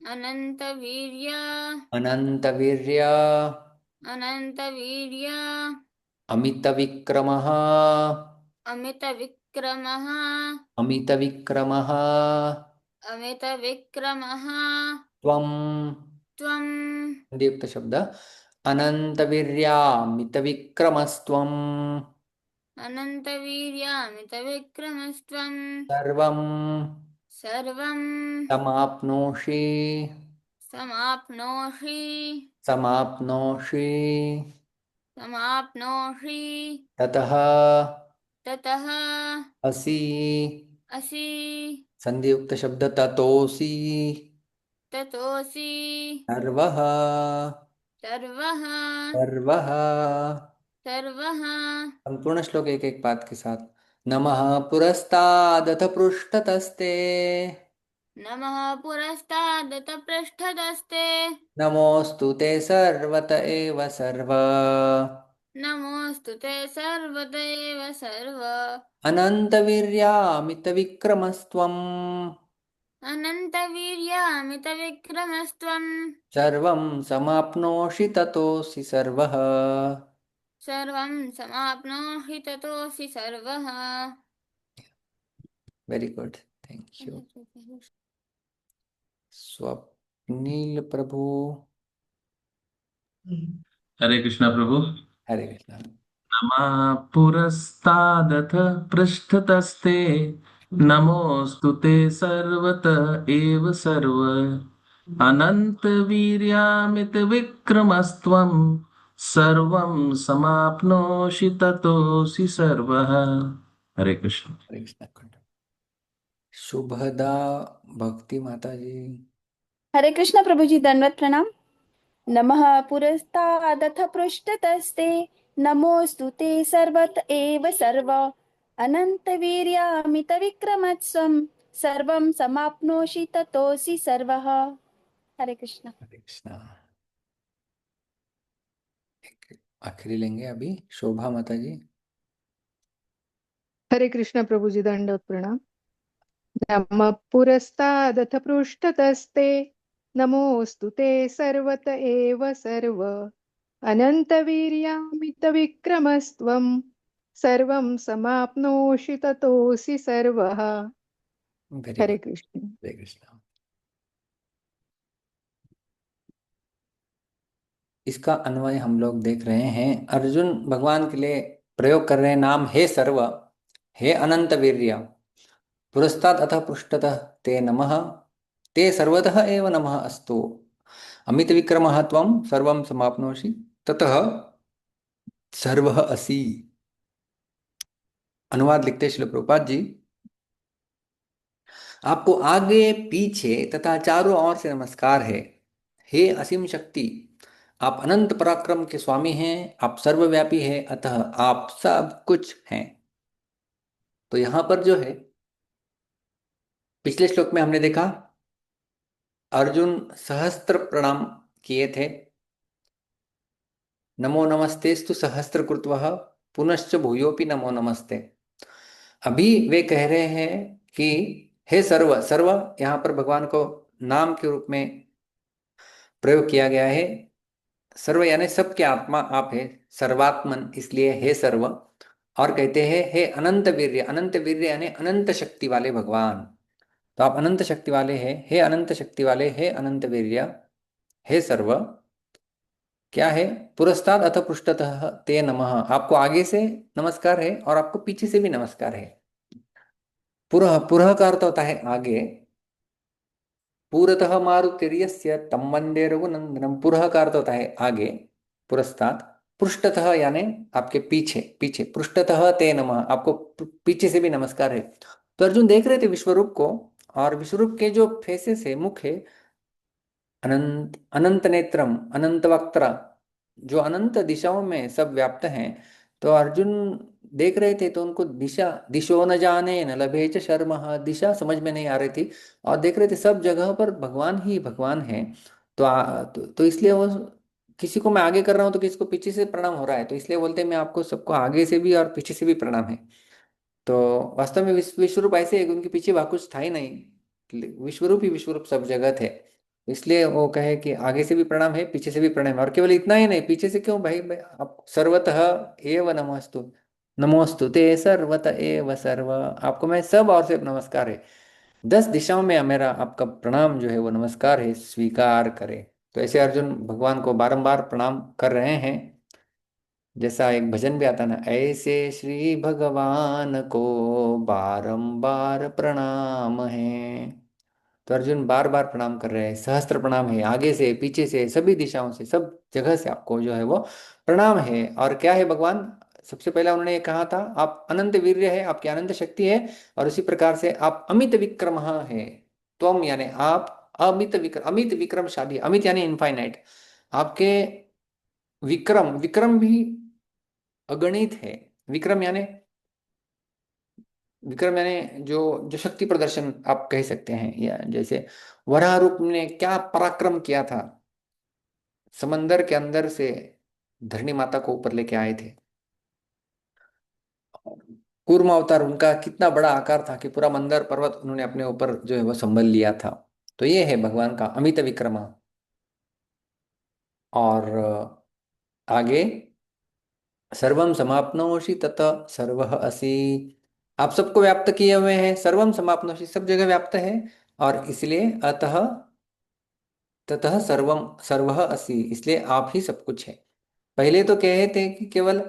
अनन्तवीर्य अनन्तवीर्य अनन्तवीर्य अमितविक्रमः, अमितविक्रमः अमितविक्रमः अमितविक्रमः त्वं, त्वं संधियुक्त शब्द अनन्तवीर्यामितविक्रमस्त्वं, अनन्तवीर्यामितविक्रमस्त्वं सर्वं सर्वं समाप्नोषि, समाप्नोषि समाप्नोषि समाप्नोषि ततः ततः असि, असि संधियुक्त शब्द ततोऽसि, ततोऽसि सर्वः, सर्वः सर्वः। सर्वः संपूर्ण श्लोक एक एक पाद के साथ। नमः पुरस्तादथ पृष्ठतस्ते, नमः पुरस्तादत पृष्ठतस्ते नमोऽस्तु ते सर्वत एव सर्व, नमोऽस्तु ते सर्वदैव सर्व अनन्तवीर्यामितविक्रमस्त्वं, अनन्तवीर्यामितविक्रमस्त्वं सर्वं समाप्नोषि ततोऽसि सर्वः। सर्वं समाप्नोषि ततोऽसि सर्वः। Very good, thank you. Swapnil प्रभु। हरे कृष्णा प्रभु। हरे कृष्णा। नमः पुरस्तादथ पृष्ठतस्ते, नमोऽस्तु ते सर्वत एव सर्व, अनन्तवीर्यामितविक्रमस्त्वं, सर्वं समाप्नोषि ततोऽसि सर्वः। हरे कृष्ण। हरे कृष्णा। शुभदा भक्ति माता जी। हरे कृष्ण प्रभु जी, दंडवत प्रणाम। नमः पुरस्तादथ पृष्ठतस्ते, नमोऽस्तु ते सर्वत एव सर्व, अनन्तवीर्यामितविक्रमस्त्वं, सर्वं समाप्नोषि ततोऽसि सर्वः। हरे कृष्ण। हरे कृष्णा। आखिरी लेंगे अभी शोभा माता जी। हरे कृष्ण प्रभु जी, दंडवत प्रणाम। नमः पुरस्तादथ पृष्ठतस्ते, नमोऽस्तु ते सर्वत एव सर्व, अनन्तवीर्यामितविक्रमस्त्वं, सर्वं समाप्नोषि ततोऽसि सर्वः। वेरी हरे गुड। कृष्ण। हरे कृष्ण। इसका अन्वय हम लोग देख रहे हैं। अर्जुन भगवान के लिए प्रयोग कर रहे हैं नाम हे सर्व, हे अनंत वीर्य, पुरस्तात् अथ पृष्ठतः ते नमः, ते सर्वतः एव नमः अस्तु, अमित विक्रमः त्वं सर्वं समाप्नोषि ततः सर्वः असि। अनुवाद लिखते श्रील प्रभुपाद जी, आपको आगे पीछे तथा चारों ओर से नमस्कार है। हे असीम शक्ति, आप अनंत पराक्रम के स्वामी हैं, आप सर्वव्यापी हैं, अतः आप सब कुछ हैं। तो यहां पर जो है, पिछले श्लोक में हमने देखा अर्जुन सहस्त्र प्रणाम किए थे, नमो नमस्तेस्तु सहस्त्र कृत्वः पुनश्च भूयोपि नमो नमस्ते। अभी वे कह रहे हैं कि हे सर्व, सर्व यहाँ पर भगवान को नाम के रूप में प्रयोग किया गया है। सर्व यानी सबके आत्मा आप है, सर्वात्मन, इसलिए हे सर्व। और कहते हैं हे अनंत वीर्य, अनंत वीर्य यानी अनंत शक्ति वाले भगवान। तो आप अनंत शक्ति वाले हैं, हे अनंत शक्ति वाले, हे अनंत वीर्य, हे सर्व। क्या है? पुरस्ताद अथ पृष्ठतः ते नमः, आपको आगे से नमस्कार है और आपको पीछे से भी नमस्कार है। पुरः, पुरः का अर्थ होता है आगे, पूरतः मारुतिर्यस्य तं वन्दे रघुनंदनम, पुरः का अर्थ होता है आगे, पुरस्तात्, पृष्ठतः यानी आपके पीछे, पीछे, पृष्ठतः ते नमः, आपको पीछे से भी नमस्कार है। तो अर्जुन देख रहे थे विश्वरूप को, और विश्वरूप के जो फेसेस है, मुख है, अनंत, अनंत नेत्रम, अनंत वक्त्र, जो अनंत दिशाओं में सब व्याप्त हैं। तो अर्जुन देख रहे थे, तो उनको दिशा, दिशो न जाने न लभे च शर्मः, दिशा समझ में नहीं आ रही थी, और देख रहे थे सब जगह पर भगवान ही भगवान है। तो इसलिए वो, किसी को मैं आगे कर रहा हूँ तो किसी को पीछे से प्रणाम हो रहा है, तो इसलिए बोलते हैं मैं आपको सबको आगे से भी और पीछे से भी प्रणाम है। तो वास्तव में विश्वरूप ऐसे है कि उनके पीछे वह कुछ था ही नहीं, विश्वरूप ही विश्वरूप सब जगह थे। इसलिए वो कहे कि आगे से भी प्रणाम है, पीछे से भी प्रणाम है, और केवल इतना ही नहीं, पीछे से क्यों भाई, आप सर्वतः एव नमोस्तु, नमोस्तु ते सर्वत एव सर्व, आपको मैं सब और से नमस्कार है, 10 दिशाओं में मेरा आपका प्रणाम जो है वो नमस्कार है, स्वीकार करे। तो ऐसे अर्जुन भगवान को बारंबार प्रणाम कर रहे हैं। जैसा एक भजन भी आता ना, ऐसे श्री भगवान को बारंबार प्रणाम है। तो अर्जुन बार बार प्रणाम कर रहे हैं, सहस्त्र प्रणाम है, आगे से, पीछे से, सभी दिशाओं से, सब जगह से आपको जो है वो प्रणाम है। और क्या है भगवान? सबसे पहले उन्होंने ये कहा था, आप अनंत वीर्य है, आपकी अनंत शक्ति है, और उसी प्रकार से आप अमित विक्रम है। त्वम यानी आप अमित विक्रम, अमित विक्रमशाली, अमित यानी इनफाइनाइट, आपके विक्रम, विक्रम भी अगणित है। विक्रम यानी, विक्रम यानी जो जो शक्ति प्रदर्शन आप कह सकते हैं, या जैसे वराह रूप ने क्या पराक्रम किया था, समंदर के अंदर से धरणी माता को ऊपर लेके आए थे। कूर्म अवतार, उनका कितना बड़ा आकार था कि पूरा मंदर पर्वत उन्होंने अपने ऊपर जो है वो संभल लिया था। तो ये है भगवान का अमित विक्रम। और आगे, सर्वम समाप्नोषि तत सर्वः असि, आप सबको व्याप्त किए हुए हैं, सर्वम समाप्नोषि, सब जगह व्याप्त है, और इसलिए अतः, ततः सर्वम सर्वः असि, इसलिए आप ही सब कुछ है। पहले तो कहे थे कि केवल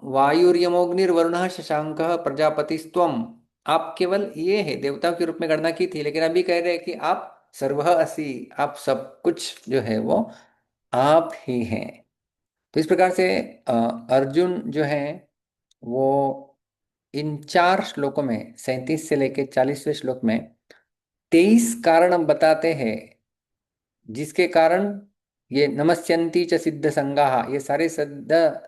वायुर्यमोग्निर्वरुणः शशांकः प्रजापतिस्त्वम, आप केवल ये है, देवताओं के रूप में गणना की थी, लेकिन अभी कह रहे हैं कि आप सर्वः असि, आप सब कुछ जो है वो आप ही हैं। तो इस प्रकार से अर्जुन जो है वो इन 4 श्लोकों में, 37 से लेकर 40वें श्लोक में 23 कारण हम बताते हैं, जिसके कारण ये नमस्यन्ति च सिद्ध संगाः, ये सारे सिद्ध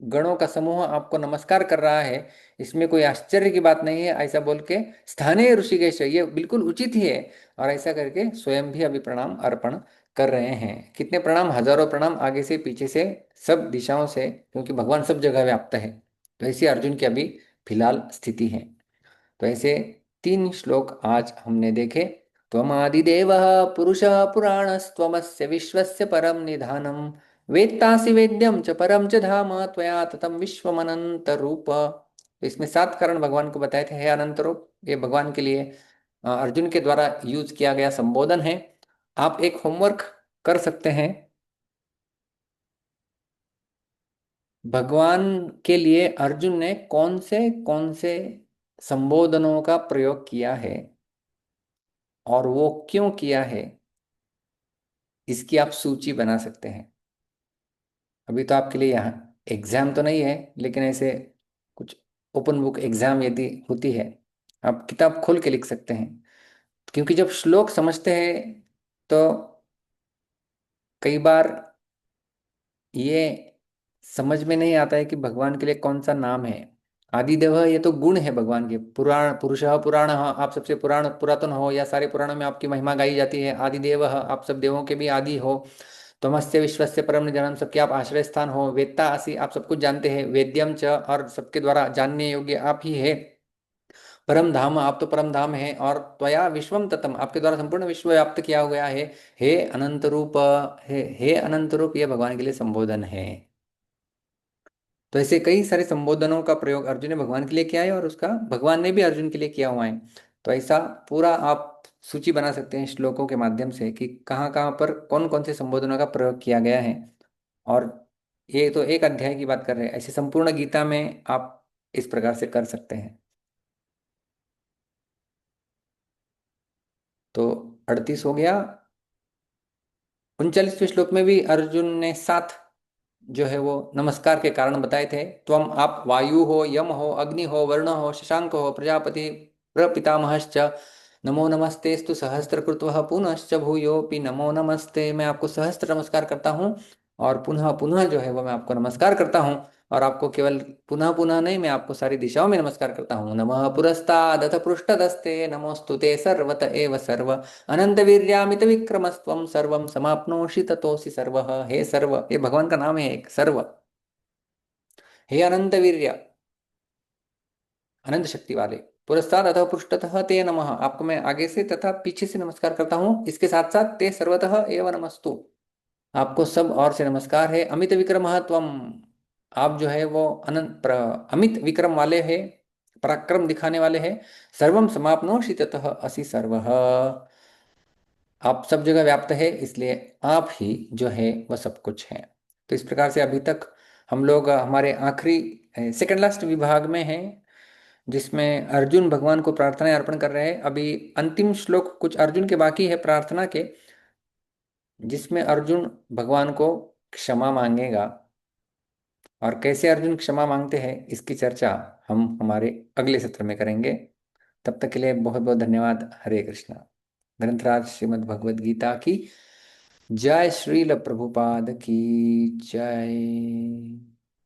गणों का समूह आपको नमस्कार कर रहा है, इसमें कोई आश्चर्य की बात नहीं है, ऐसा बोल के स्थानीय ऋषिकेश, ये बिल्कुल उचित ही है। और ऐसा करके स्वयं भी अभी प्रणाम अर्पण कर रहे हैं। कितने प्रणाम? हजारों प्रणाम, आगे से, पीछे से, सब दिशाओं से, क्योंकि भगवान सब जगह व्याप्त है। तो ऐसी अर्जुन की अभी फिलहाल स्थिति है। तो ऐसे 3 श्लोक आज हमने देखे। त्वमादिदेवः पुरुषः पुराणस्त्वमस्य विश्वस्य परम निधानम्, वेत्तासि वेद्यम च परम च धाम त्वया ततम विश्वमनंत रूप। तो इसमें 7 कारण भगवान को बताए थे। हे अनंत रूप, ये भगवान के लिए अर्जुन के द्वारा यूज किया गया संबोधन है। आप एक होमवर्क कर सकते हैं। भगवान के लिए अर्जुन ने कौन से संबोधनों का प्रयोग किया है और वो क्यों किया है, इसकी आप सूची बना सकते हैं। अभी तो आपके लिए यहाँ एग्जाम तो नहीं है, लेकिन ऐसे कुछ ओपन बुक एग्जाम यदि होती है, आप किताब खोल के लिख सकते हैं। क्योंकि जब श्लोक समझते हैं तो कई बार ये समझ में नहीं आता है कि भगवान के लिए कौन सा नाम है। आदिदेव, ये तो गुण है भगवान के। पुराण पुरुषः पुराण, आप सबसे पुरातन हो, या सारे पुराणों में आपकी महिमा गाई जाती है। आदिदेव, आप सब देवों के भी आदि हो। तमस्य विश्वस्य परम जनम, सबके आप आश्रय स्थान हो। वेत्ता असि, आप सब कुछ जानते हैं। वेद्यम च, और सबके द्वारा जानने योग्य आप ही है। परम धाम, आप तो परम धाम है। और त्वया विश्वम ततम, आपके द्वारा संपूर्ण विश्व व्याप्त किया गया है। हे अनंत रूप, हे अनंत रूप, ये भगवान के लिए संबोधन है। तो ऐसे कई सारे संबोधनों का प्रयोग अर्जुन ने भगवान के लिए किया है, और उसका भगवान ने भी अर्जुन के लिए किया हुआ है। तो ऐसा पूरा आप सूची बना सकते हैं श्लोकों के माध्यम से कि कहाँ कहाँ पर कौन कौन से संबोधनों का प्रयोग किया गया है। और ये तो एक अध्याय की बात कर रहे हैं, ऐसे संपूर्ण गीता में आप इस प्रकार से कर सकते हैं। तो 38 हो गया। 39वें श्लोक में भी अर्जुन ने 7 जो है वो नमस्कार के कारण बताए थे। त्वम, आप वायु हो, यम हो, अग्नि हो, वरुण हो, शशांक हो, प्रजापति प्रपितामहश्च, नमो नमस्तेस्तु सहस्त्रकृत्वः पुनश्च भूयोपि नमो नमस्ते। मैं आपको सहस्त्र नमस्कार करता हूँ, और पुनः पुनः जो है वो मैं आपको नमस्कार करता हूँ। और आपको केवल पुनः पुनः नहीं, मैं आपको सारी दिशाओं में नमस्कार करता हूँ। नमः पुरस्तादथ पृष्ठतस्ते, नमोस्तुते सर्वत एव सर्व, अनंत वीर्यामित विक्रमस्त्वं सर्वं समाप्नोषि ततोऽसि सर्वः। हे सर्व, ये भगवान का नाम है एक, सर्व। हे अनंत वीर्य, अनंत शक्ति वाले। पुरस्ताद अतः पृष्ठतः ते नमः, आपको मैं आगे से तथा पीछे से नमस्कार करता हूँ। इसके साथ साथ ते सर्वतः एव नमस्तु, आपको सब और से नमस्कार है। अमित विक्रमः त्वं, आप जो है वो अमित विक्रम वाले है, पराक्रम दिखाने वाले हैं। सर्वम समाप्नोषि ततः असि सर्वः, आप सब जगह व्याप्त है, इसलिए आप ही जो है वह सब कुछ है। तो इस प्रकार से अभी तक हम लोग हमारे आखिरी सेकंड लास्ट विभाग में हैं, जिसमें अर्जुन भगवान को प्रार्थनाएं अर्पण कर रहे हैं। अभी अंतिम श्लोक कुछ अर्जुन के बाकी है प्रार्थना के, जिसमें अर्जुन भगवान को क्षमा मांगेगा। और कैसे अर्जुन क्षमा मांगते हैं इसकी चर्चा हम हमारे अगले सत्र में करेंगे। तब तक के लिए बहुत बहुत धन्यवाद। हरे कृष्णा। ग्रंथराज श्रीमद् भगवद गीता की जय, श्रील प्रभुपाद की जय।